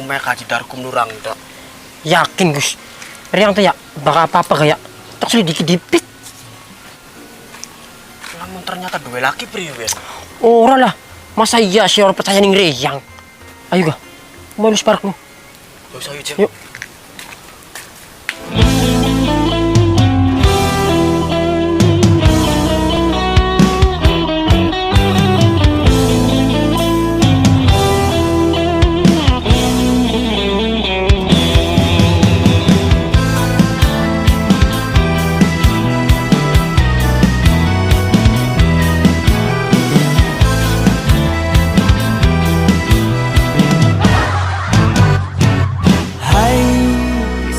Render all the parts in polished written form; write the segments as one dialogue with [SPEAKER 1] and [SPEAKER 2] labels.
[SPEAKER 1] umay kaji darkum nurang dak.
[SPEAKER 2] Yakin Gus. Riang tuh ya baka apa-apa kayak tak sulit dikit-dikit.
[SPEAKER 1] Namun ternyata dua laki priwe.
[SPEAKER 2] Ora lah. Masa iya sih orang percaya ning Riang. Ayo ga. Mau lu sparkmu.
[SPEAKER 1] Yuk sayo Jeng.
[SPEAKER 2] Yuk.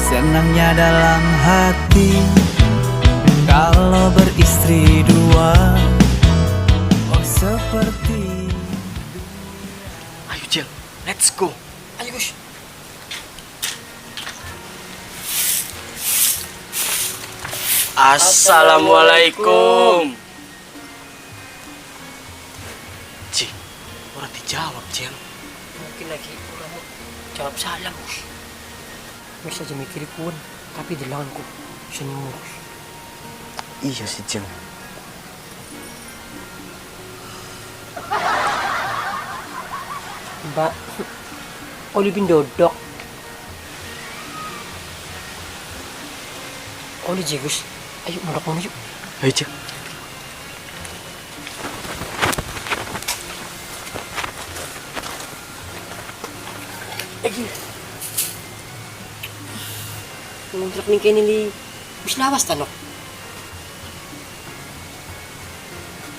[SPEAKER 3] Senangnya dalam hati kalau beristri dua, oh seperti.
[SPEAKER 1] Ayo Jeng, let's go.
[SPEAKER 2] Ayo Gus.
[SPEAKER 1] Assalamualaikum. Ci, orang dijawab Jeng.
[SPEAKER 2] Mungkin lagi orang mau jawab salam Gus. Bisa aja mikir kuan, tapi di lenganku senyum Gus.
[SPEAKER 1] Iya sih Jeng.
[SPEAKER 2] Mbak, oli dodok. Oli Gus. Ayo mondok yuk.
[SPEAKER 1] Ayo Jeng.
[SPEAKER 2] Ngontrak ning kene li wis lawas tanok.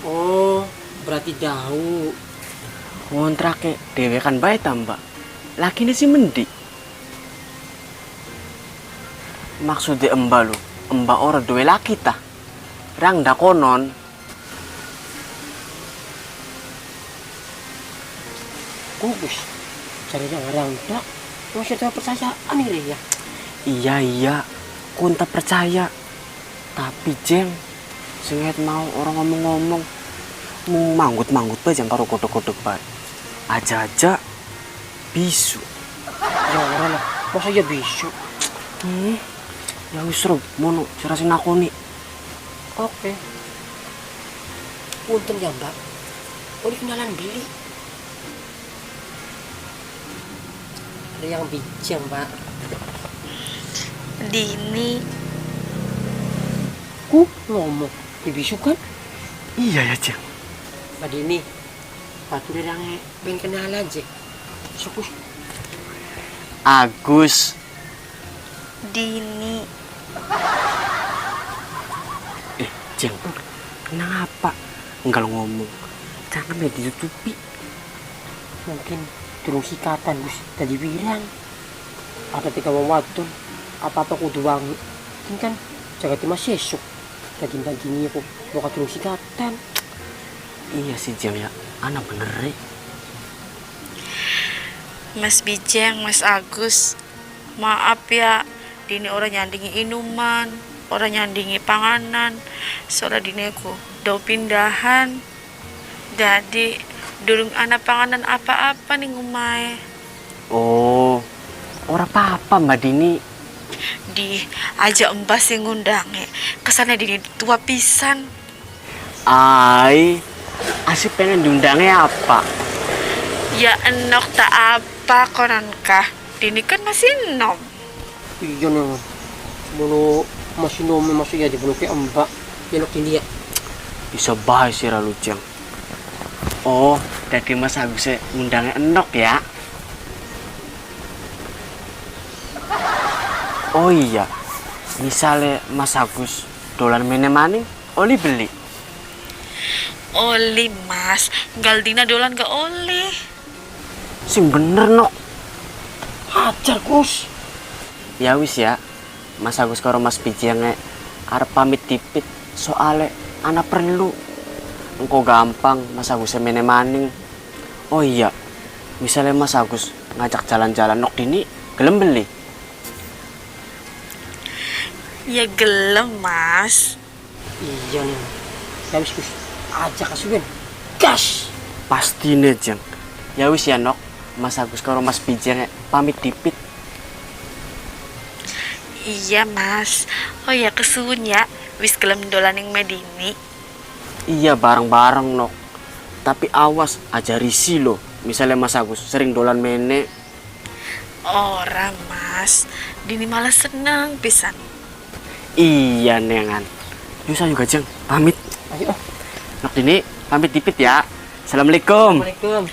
[SPEAKER 2] Oh, berarti jauh.
[SPEAKER 1] Kontrake dhewe kan bae ta, Mbak. Lakine si mendi. Maksudnya Mbak lu, Mbak ora duwe laki ta. Rang dakonon.
[SPEAKER 2] Gus. Cari yang orang dak. Masih ada percayaan ini ya.
[SPEAKER 1] Iya, kun tak percaya. Tapi Jeng, singit mau orang ngomong-ngomong, mau manggut-manggut bae jang karo kodok-kodok bae. Aja-aja bisu.
[SPEAKER 2] Ya ora lah, masa ya bisu.
[SPEAKER 1] Ya wis ro, mono sirasin aku nih.
[SPEAKER 2] Oke. Punten ya, Mbak. Oli kenalan beli. Ada yang bijang, Mbak.
[SPEAKER 4] Dini.
[SPEAKER 2] Ngomong dibisu kan?
[SPEAKER 1] Iya ya Jeng.
[SPEAKER 2] Mbak Dini, batu derangnya pengen kenalan aja. Sukus.
[SPEAKER 1] Agus.
[SPEAKER 4] Dini.
[SPEAKER 1] Jeng, kenapa enggak lo ngomong? Jangan ya ditutupi.
[SPEAKER 2] Mungkin turun sikatan Gus tadi bilang. Ada 3 wadon, apa-apa kudu wangi. Ini kan jaga timah sesuk. Daging-dagingnya kok bakal turun sikatan.
[SPEAKER 1] Iya sih Jeng ya, anak bener nih.
[SPEAKER 4] Mas Bijeng, Mas Agus. Maaf ya, Dini orang nyandingi inuman, orang nyandingi panganan. Soalnya Dini aku do pindahan. Jadi durung anak panganan apa-apa nih ngumai.
[SPEAKER 1] Oh, ora apa-apa Mbak Dini.
[SPEAKER 4] Di aja embas yang ngundangnya. Kesannya Dini tua pisan.
[SPEAKER 1] Ai, asik pengen diundangnya apa?
[SPEAKER 4] Ya enok tak apa konankah. Dini kan masih enom.
[SPEAKER 2] Iya nih. Bulu masih nomi masih ya di bulu ke Mbak. Yenok ini ya.
[SPEAKER 1] Bisa bahas sih lalu Jeng. Oh, jadi Mas Agus ngundangnya enok ya? Oh iya, misalnya Mas Agus dolan mene maning, oli beli.
[SPEAKER 4] Oli Mas, Galdina dolan gak oli.
[SPEAKER 1] Sing bener nok.
[SPEAKER 2] Hajar Gus.
[SPEAKER 1] Ya wis ya, Mas Agus karo Mas Bijeng arep pamit tipit soale anak perlu. Engko gampang Mas Agus mene maning. Oh iya, misalnya Mas Agus ngajak jalan-jalan nok Dini, gelem beli.
[SPEAKER 4] Ya gelem Mas.
[SPEAKER 2] Iya nih. Ya wis Gus. Aja kasuwen. Gas.
[SPEAKER 1] Pasti nih Jeng. Ya wis ya nok, Mas Agus karo Mas Bijeng pamit dipit.
[SPEAKER 4] Iya mas. Oh ya kesuwun ya. Wis gelem dolan ning Medini.
[SPEAKER 1] Iya bareng-bareng nok. Tapi awas aja risi lo. Misalnya Mas Agus sering dolan mene.
[SPEAKER 4] Ora mas. Dini malah seneng pisan.
[SPEAKER 1] Iya nengan. Yuk saya juga Jeng pamit.
[SPEAKER 2] Ayo.
[SPEAKER 1] Nok Dini pamit dipit ya. Assalamualaikum.
[SPEAKER 2] Assalamualaikum.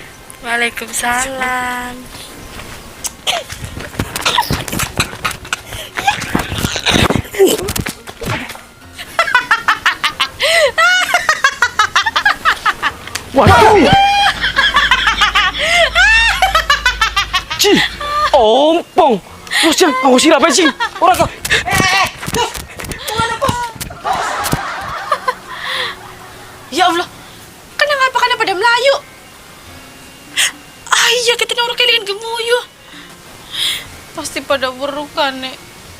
[SPEAKER 4] Waalaikumsalam.
[SPEAKER 1] Waduh. Ci, ompong. Terus Jeng, kamu sih apa sih? Orang kok.
[SPEAKER 4] Ya Allah, kenapa pada Melayu? Ah iya, kita orang kalian gemuyu. Pasti pada weruh kan, Nek.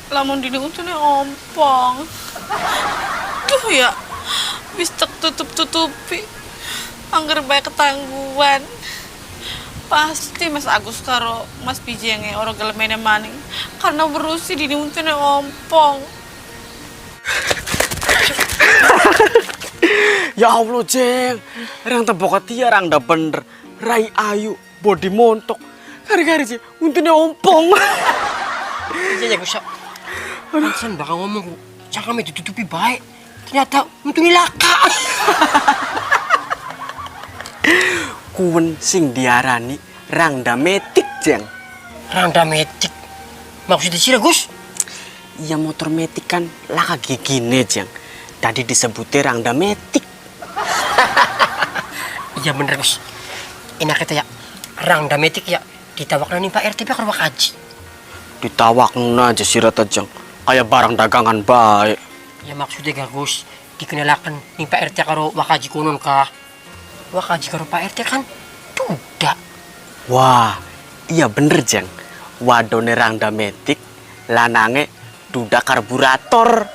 [SPEAKER 4] Lamun dini untune ompong. Duh ya, wis tek tutup-tutupi. Angger bae ketangguhan. Pasti Mas Agus karo Mas Bijenge orang gelemene maning. Karena berusi dini untune ompong.
[SPEAKER 1] Ya Allah Jeng, orang tebok hati orang dah bener. Rai ayu, body montok. Kari-kari sih, untungnya ompong.
[SPEAKER 2] Iya ya Gus. Pansan bakal ngomong jangan ditutupi baik. Ternyata untungnya laka.
[SPEAKER 1] Kuen sing diarani rangda metik Jeng.
[SPEAKER 2] Rangda metik. Maksudnya sih Gus?
[SPEAKER 1] Iya motor metik kan laka gigine Jeng. Tadi disebutnya rangda metik.
[SPEAKER 2] Iya bener Gus. Enak kita ya. Rangda metik ya. Ditawakna nih Pak RT Pak Karwak Haji.
[SPEAKER 1] Ditawakna aja sih rata Jeng. Kayak barang dagangan baik.
[SPEAKER 2] Ya maksudnya gak Gus. Dikenalakan nih Pak RT karo Wakaji konon kah? Wakaji karo Pak RT kan duda.
[SPEAKER 1] Wah, iya bener Jeng. Wadone rangda metik, lanange duda karburator.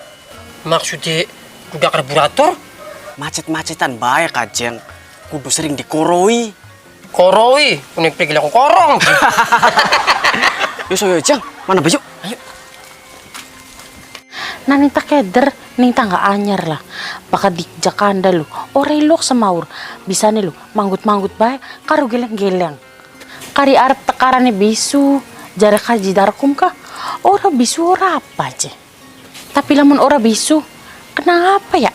[SPEAKER 2] Maksudnya duda karburator?
[SPEAKER 1] Macet-macetan baik Jeng. Kudu sering dikoroi.
[SPEAKER 2] Koroi, unik pergi aku korong.
[SPEAKER 1] Yuk so Jeng, mana baju?
[SPEAKER 2] Ayo.
[SPEAKER 5] Nah ninta keder, ninta nggak anyar lah. Baka di Jakanda lu, orelok semaur. Bisa nih lu, manggut-manggut bae, karo geleng-geleng. Kari arep tekarane bisu, jarak haji darkum kah? Ora bisu ora apa aja. Tapi lamun ora bisu, kenapa ya?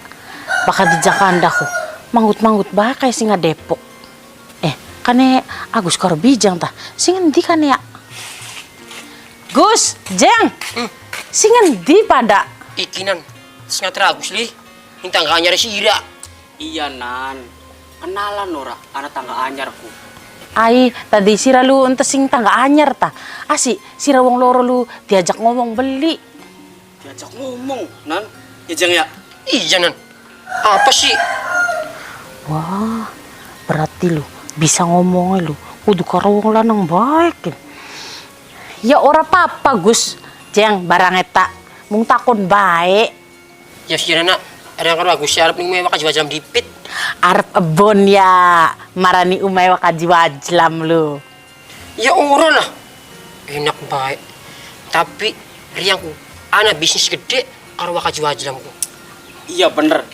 [SPEAKER 5] Baka di Jakanda ku, manggut-manggut bae kayak singa Depok. Kane Agus karo Bijang tah, sing endi kan ya? Gus, Jeng, sing endi pada?
[SPEAKER 2] Ikinan, sengat Agus li. Minta nggak anyar si Ira.
[SPEAKER 1] Iya Nan, kenalan ora anak tangga anyarku.
[SPEAKER 5] Ai, tadi sira lu ente sing tangga anyar ta. Asi, sira wong loro lu diajak ngomong beli.
[SPEAKER 1] Diajak ngomong, Nan. Ya Jeng ya.
[SPEAKER 2] Iya Nan. Apa sih?
[SPEAKER 5] Wah, berarti lu bisa ngomongnya lu. Kudu karo wong lanang baik. Ya ora apa-apa, Gus. Jeng barang eta mung takon baik.
[SPEAKER 2] Ya sih Nana. Ada yang karo Agus arep ning mewah wajam dipit.
[SPEAKER 5] Arep ebon ya, marani umay wakaji wajlam lu.
[SPEAKER 2] Ya ora lah. Enak baik. Tapi riangku, ana bisnis gede karo wakaji wajlamku.
[SPEAKER 1] Iya bener.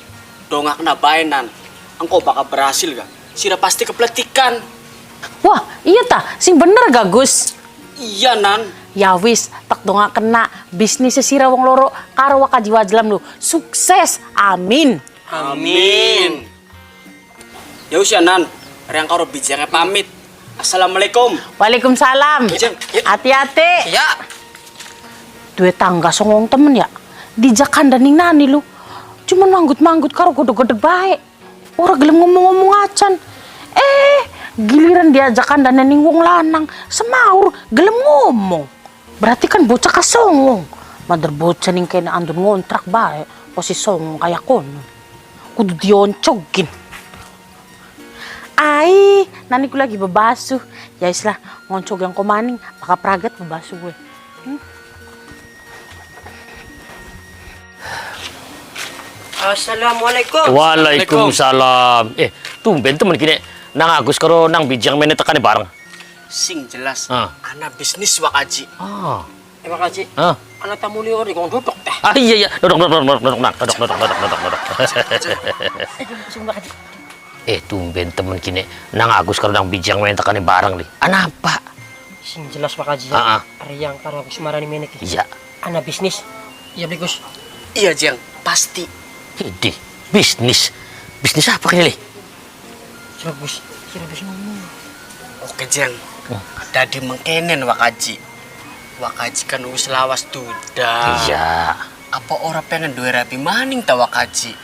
[SPEAKER 1] Dongakna bae Nan. Engkau bakal berhasil gak? Sira pasti kepletikan.
[SPEAKER 5] Wah, iya ta, sing bener gak Gus?
[SPEAKER 1] Iya Nan.
[SPEAKER 5] Ya wis, tak dongak kena bisnis sira wong loro karo wakaji wajlam lu. Sukses, amin.
[SPEAKER 1] Amin. Ya wis ya Nan. Yang karo bijangnya pamit. Assalamualaikum.
[SPEAKER 5] Waalaikumsalam.
[SPEAKER 1] Jeng, yuk.
[SPEAKER 5] Hati-hati.
[SPEAKER 2] Ya.
[SPEAKER 5] Dua tangga songong temen ya. Di Jakanda ning nani lu. Cuman manggut-manggut karo godeg-godeg baik. Ora gelem ngomong-ngomong acan. Giliran diajakan dan ning wong lanang semaur gelem ngomong. Berarti kan bocah kasongong. Madar bocah ning kena andun ngontrak bae, posisi songong kayak kono. Kudu dioncogin. Ai, nani ku lagi bebasuh. Ya islah ngoncog yang komaning, maka pragat bebasuh gue.
[SPEAKER 2] Assalamualaikum.
[SPEAKER 6] Waalaikumsalam. Tumben temen kini nang Agus karo nang Bijang mene tekane bareng.
[SPEAKER 1] Sing jelas,
[SPEAKER 6] Ah.
[SPEAKER 1] anak bisnis Wak Haji.
[SPEAKER 6] Ah.
[SPEAKER 2] Pak Haji,
[SPEAKER 6] Ah.
[SPEAKER 2] anak tamu liur di kong duduk teh.
[SPEAKER 6] Ah iya iya, duduk.
[SPEAKER 2] Sing Pak Haji.
[SPEAKER 6] Tumben temen kini nang Agus kalau nang bijang main tekani barang nih. Apa?
[SPEAKER 2] Sing jelas Pak Haji.
[SPEAKER 6] Ah, ah.
[SPEAKER 2] Riang karo Agus marani menek.
[SPEAKER 6] Iya.
[SPEAKER 2] Anak bisnis. Iya beli Gus.
[SPEAKER 1] Iya Jeng, pasti.
[SPEAKER 6] Ide, bisnis. Bisnis apa kini li?
[SPEAKER 2] Sira Gus, sira Gus ngomong.
[SPEAKER 1] Oke Jeng, dadi mengkenen Wak Haji. Wak Haji kan wis lawas duda.
[SPEAKER 6] Iya.
[SPEAKER 1] Apa orang pengen duwe rapi maning ta Wak Haji?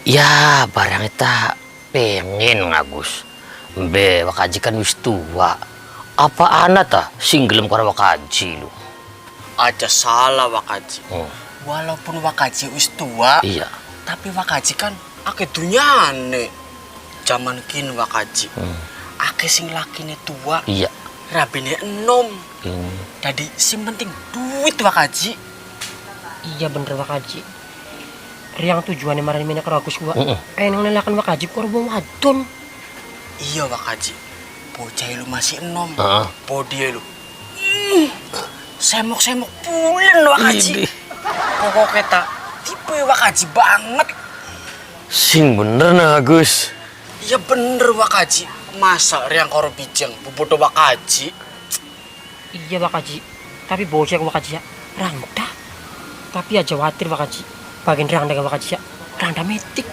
[SPEAKER 6] Ya, barang eta pengen Agus. Mbe Wakaji kan wis tua. Apa anak ta singlem karo Wakaji lu?
[SPEAKER 1] Aja salah Wak Haji.
[SPEAKER 6] Hmm.
[SPEAKER 1] Walaupun Wak Haji wis tua,
[SPEAKER 6] Iya.
[SPEAKER 1] tapi Wak Haji kan akeh dunyane. Zaman kini Wak Haji. Akeh sing lakine tua,
[SPEAKER 6] Iya.
[SPEAKER 1] rabine enom.
[SPEAKER 6] Hmm.
[SPEAKER 1] Jadi sing penting duit Wak Haji.
[SPEAKER 2] Iya bener Pak Haji. Riang tujuannya marani menek karo Agus gua. Nang nelakan Pak Haji karo wong wadon.
[SPEAKER 1] Iya Wak Haji. Bocah lu masih enom.
[SPEAKER 6] Heeh.
[SPEAKER 1] Bodi lu. Semok-semok pulen Wak Haji. Pokoknya tak tipe Wak Haji banget.
[SPEAKER 6] Sing bener nah Agus.
[SPEAKER 1] Iya bener Wak Haji. Masa riang karo bijang bobodo Wak Haji.
[SPEAKER 2] Iya Pak Haji. Tapi bocah Pak Haji ya. Rangda. Tapi aja khawatir Pak Haji. Bagian Rangda Pak Haji ya. Rangda metik.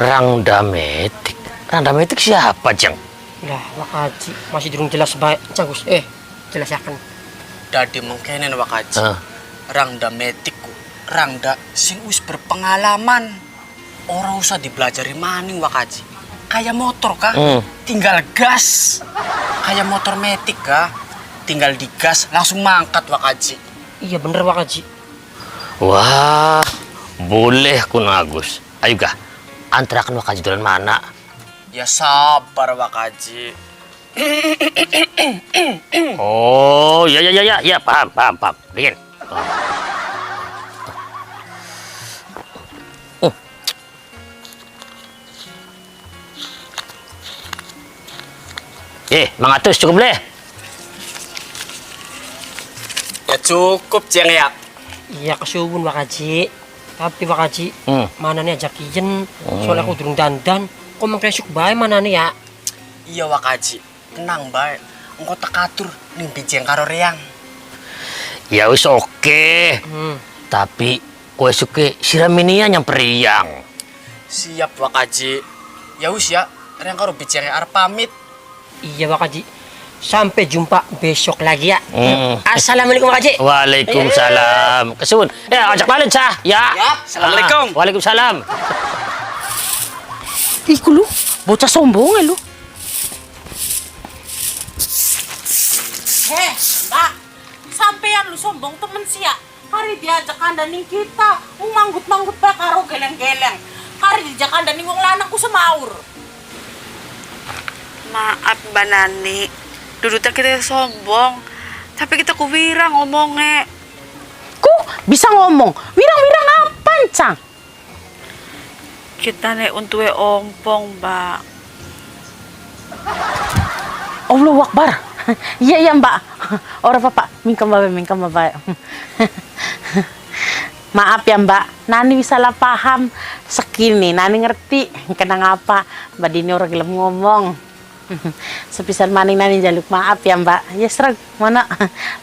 [SPEAKER 6] Rangdametik. Rangdametik siapa, Jang?
[SPEAKER 2] Lah Pak Haji masih durung jelas baik. Cagus. Jelasakan.
[SPEAKER 1] Dadi mengkenen Wak Haji.
[SPEAKER 6] Heeh.
[SPEAKER 1] Rangda metikku. Rangda sing wis berpengalaman. Orang usah dibelajari maning Wak Haji. Kayak motor kah? Tinggal gas. Kayak motor metik kah? Tinggal digas langsung mangkat Wak Haji.
[SPEAKER 2] Iya bener Pak Haji.
[SPEAKER 6] Wah, boleh kun Agus. Ayo gah, antarakan Wakaji dolan mana?
[SPEAKER 1] Ya sabar Wak Haji.
[SPEAKER 6] Oh, ya, paham. Begin. Mangatus cukup leh.
[SPEAKER 1] Ya cukup Jeng ya.
[SPEAKER 2] Iya kesubun Pak Haji. Tapi Pak Haji, mana nih ajak ijen. Soalnya aku durung dandan. Kok mengkresuk bae mana nih ya?
[SPEAKER 1] Iya Wak Haji. Tenang bae. Engko tak atur ning bijeng karo Reang.
[SPEAKER 6] Ya wis oke. Tapi kowe suke siraminia yang periang.
[SPEAKER 1] Siap Wak Haji. Ya wis ya. Reang karo bijeng arep pamit.
[SPEAKER 2] Iya Pak Haji. Sampai jumpa besok lagi ya. Assalamualaikum Pak Haji.
[SPEAKER 6] Waalaikumsalam. Kesun. Ajak balik sah. Ya.
[SPEAKER 1] Assalamualaikum.
[SPEAKER 6] Waalaikumsalam.
[SPEAKER 5] Iku lu, bocah sombong lu.
[SPEAKER 4] Mbak, sampean lu sombong temen sia. Hari diajak kandaning kita, manggut-manggut bae karo geleng-geleng. Hari diajak kandaning wong lanangku semaur. Maaf Mbak Nani, duduknya kita sombong, tapi kita kuwira ngomongnya.
[SPEAKER 5] Ku bisa ngomong. Wirang-wirang apa, Cang?
[SPEAKER 4] Kita nek untuwe ompong, Mbak.
[SPEAKER 5] Allahu Akbar. Iya, Mbak. Ora apa-apa. Mingkem bae. Maaf ya, Mbak. Nani bisa lah paham. Sekini Nani ngerti kenang apa. Mbak Dini orang gelem ngomong. Sepisan maning Nani jaluk maaf ya, Mbak. Ya serag mana.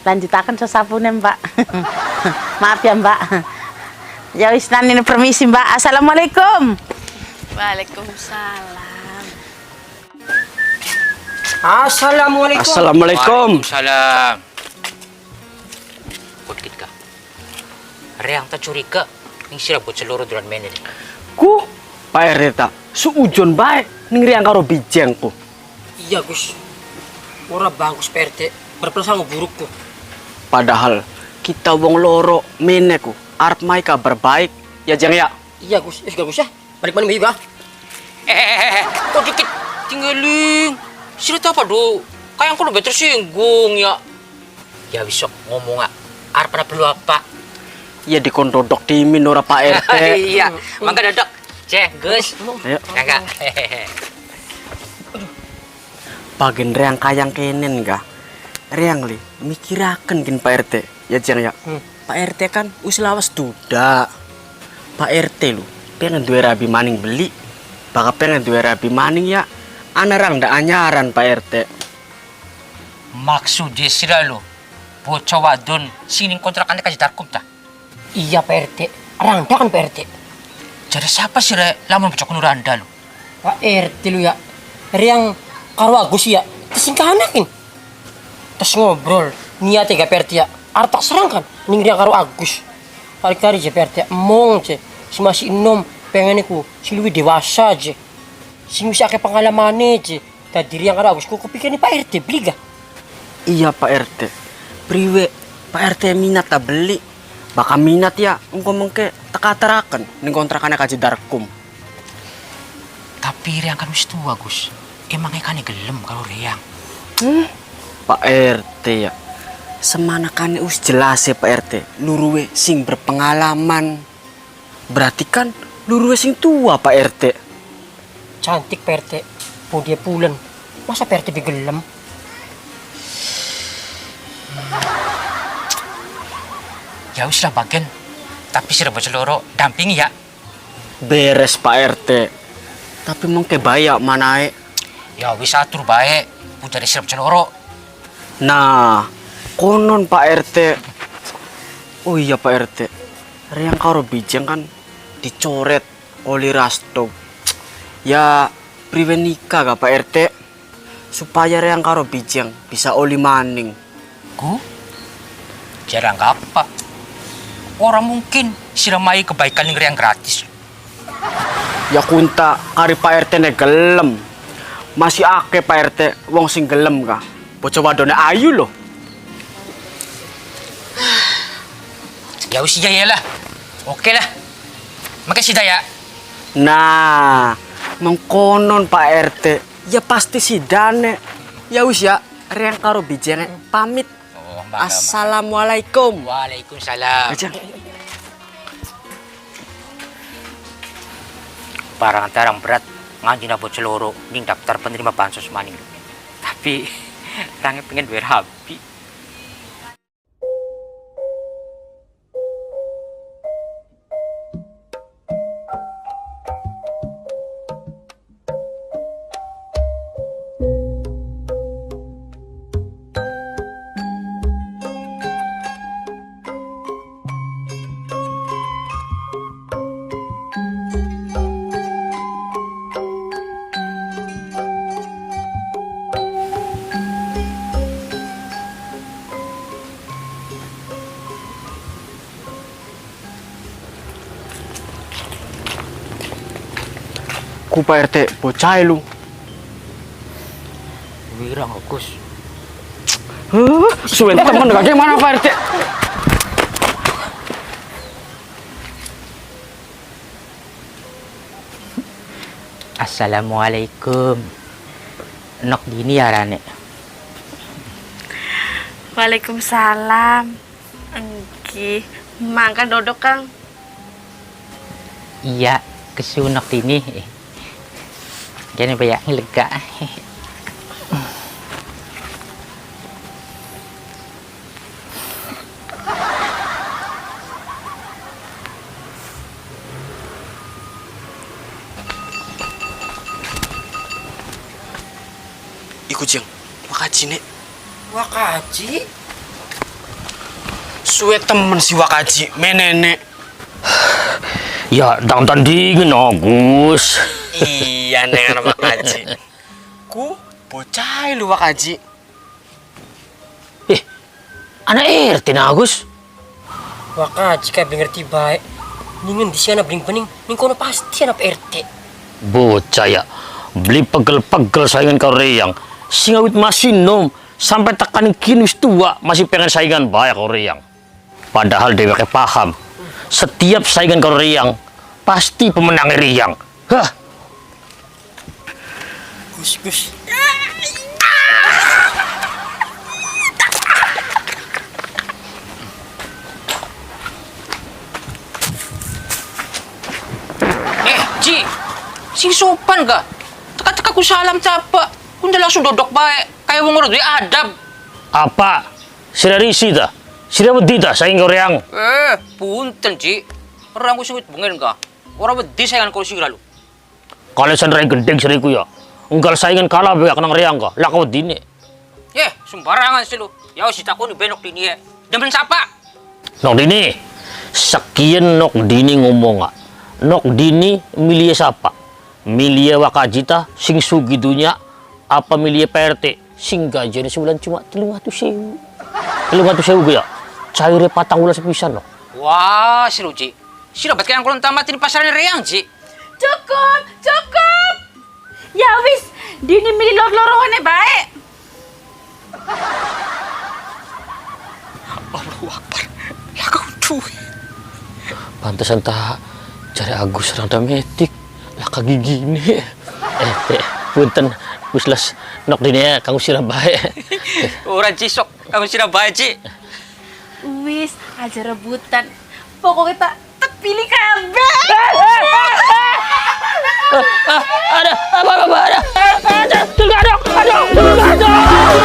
[SPEAKER 5] Lanjutakan sesapune, Mbak. Maaf ya, Mbak. Ya wis Nani permisi, Mbak. Assalamualaikum.
[SPEAKER 4] Waalaikumsalam.
[SPEAKER 2] Assalamualaikum.
[SPEAKER 1] Assalamualaikum.
[SPEAKER 6] Waalaikumsalam. Kudkit ka. Reang ta curiga. Ning sira ko seluruh duran menen.
[SPEAKER 1] Ku Pak Reta, suujon bae ning Reang karo bijengku.
[SPEAKER 2] Iya Gus. Ora bagus PRT. Berprasangka burukku.
[SPEAKER 1] Padahal kita wong loro meneku arep mai kabar baik ya Jeng ya.
[SPEAKER 2] Iya Gus. Gus ya. Balik mana juga?
[SPEAKER 6] Kok dikit tinggaling. Sira ta apa do? Kayak aku lebih tersinggung ya. Ya wis sok ngomong ah. Arep ana perlu apa?
[SPEAKER 1] Ya dikondodok dimin ora Pak RT.
[SPEAKER 6] Iya, mangga dodok. Ceh, Gus.
[SPEAKER 1] Ayo.
[SPEAKER 6] Kakak.
[SPEAKER 1] bagian reang kayang kenen ga. Reang li, mikirakan kin Pak RT. Ya Jeng ya. Pak RT kan uslawas duda. Pak RT lu, pengen dua rabi maning beli. Baka pengen dua rabi maning ya. Anarang ndak anyaran Pak RT.
[SPEAKER 6] Maksudnya sila lo, bocah wadon sining kontrakannya kasih darkum ta.
[SPEAKER 2] Iya Pak RT, randa kan Pak RT.
[SPEAKER 6] Jadi siapa sih re lamun bocah kuno randa lo?
[SPEAKER 2] Pak RT lu ya, yang karo Agus ya, kesingkanakin. Terus ngobrol, niatnya gak Pak RT ya, artak serang kan, ning riang karo Agus. Kali-kali aja Pak RT, emong aja, si masih enom, pengen aku, si lebih dewasa aja. Si bisa ke pengalaman aja, tadi riang karo Agus, kok kepikiran Pak RT, beli gak?
[SPEAKER 1] Iya Pak RT. Priwe, Pak RT minat tak beli. Baka minat ya, engkau mengke teka-terakan ning kontrakannya kaji darkum.
[SPEAKER 6] Tapi Riang kan wis tua, Gus. Emangnya kan gelem kalau Riang.
[SPEAKER 1] Pak RT ya. Semana kan us jelas ya Pak RT. Luruwe sing berpengalaman. Berarti kan luruwe sing tua Pak RT.
[SPEAKER 2] Cantik Pak RT, mau dia pulen. Masa Pak RT digelem?
[SPEAKER 6] Ya wis lah bagian. Tapi sira bocah loro dampingi ya.
[SPEAKER 1] Beres Pak RT. Tapi mengke bayak manae.
[SPEAKER 6] Ya wis atur bae. Puja sira bocah loro.
[SPEAKER 1] Nah, konon Pak RT. Oh iya Pak RT. Riang karo bijeng kan dicoret oleh Rasto. Ya, priwe nikah gak Pak RT? Supaya Riang karo bijeng bisa oli maning.
[SPEAKER 6] Ku? Jarang apa. Orang mungkin siramai kebaikan yang Riang gratis.
[SPEAKER 1] Ya kunta kari Pak RT ne gelem. Masih ake Pak RT wong sing gelem kah? Bocah wadone ayu loh.
[SPEAKER 6] Ya wis ya lah. Oke lah. Makasih dah ya.
[SPEAKER 1] Nah, mengkonon Pak RT. Ya pasti si Dane. Ya wis ya, Riang karo bijenge pamit.
[SPEAKER 6] Oh,
[SPEAKER 1] Assalamualaikum.
[SPEAKER 6] Waalaikumsalam.
[SPEAKER 1] Aja.
[SPEAKER 6] Barang tarang berat nganjina bocah loro ning daftar penerima bansos maning. Tapi Rangnya pengen duwe rabi.
[SPEAKER 1] Ku Pak RT bocah lu.
[SPEAKER 6] Wirang Gus.
[SPEAKER 1] Suwen temen gak mana Pak RT?
[SPEAKER 6] Assalamualaikum. Nok dini ya Rane.
[SPEAKER 4] Waalaikumsalam. Engki, makan dodok Kang.
[SPEAKER 6] Iya, kesunok dini. Jangan banyak lega.
[SPEAKER 1] Iku jeng, Wakaji nek.
[SPEAKER 2] Wakaji?
[SPEAKER 1] Suwe temen si Wakaji, menenek.
[SPEAKER 7] Ya, dang tandingin Agus.
[SPEAKER 1] Iya neng anak Wakaji. Ku bocah lu Wakaji.
[SPEAKER 7] Anak RT na Agus.
[SPEAKER 2] Wakaji kayak ngerti baik. Ningen di sana bening-bening, ning kono pasti anak RT.
[SPEAKER 7] Bocah ya, beli pegel-pegel saingan kau Riang. Singawit masih nom, sampai tekanin kini wis tua masih pengen saingan banyak kau Riang. Padahal deweke paham, setiap saingan kau Riang pasti pemenang Riang. Hah?
[SPEAKER 2] Gus.
[SPEAKER 6] Ji, sing sopan ga? Teka-teka ku salam capa. Kundi langsung dodok baik. Kayak wong orang duwe adab.
[SPEAKER 7] Apa? Sira risi ta? Sira wedi ta saing koreang?
[SPEAKER 6] Punten, Ci. Orang ku sing bengen ka. Ora wedi saingan karo sira lho.
[SPEAKER 7] Kalau sandrai gendeng seriku ya. Unggal saingan kalah be kenang reang ka. Lah kau dine.
[SPEAKER 6] Sembarangan sih lu. Ya wis ditakoni benok dini ya. Demen sapa?
[SPEAKER 7] Nok dini. Sekian nok dini ngomong nga. Nok dini milih siapa? Milih wakajita sing sugi dunya apa milih PRT sing gajian sebulan cuma 300.000. 300.000 ya. Caire patang ulah sepisan no.
[SPEAKER 6] Wah, si Ruci. Si dapat kayang kulon tamat di pasaran reang, Ci.
[SPEAKER 4] Cukup, cukup. Ya wis, dini milih lor-loroane baik.
[SPEAKER 6] Allahu Akbar. Lah kau duwe.
[SPEAKER 7] Pantesan tak cari Agus serang dametik. Lah kagi gini. Punten Guslas nok dini ya kamu sirah baik.
[SPEAKER 6] Orang cisok, kamu sira bae, Ci.
[SPEAKER 4] Wis, aja rebutan. Pokoknya tak terpilih kabeh.
[SPEAKER 7] Ada apa ada. Aduh, aduh.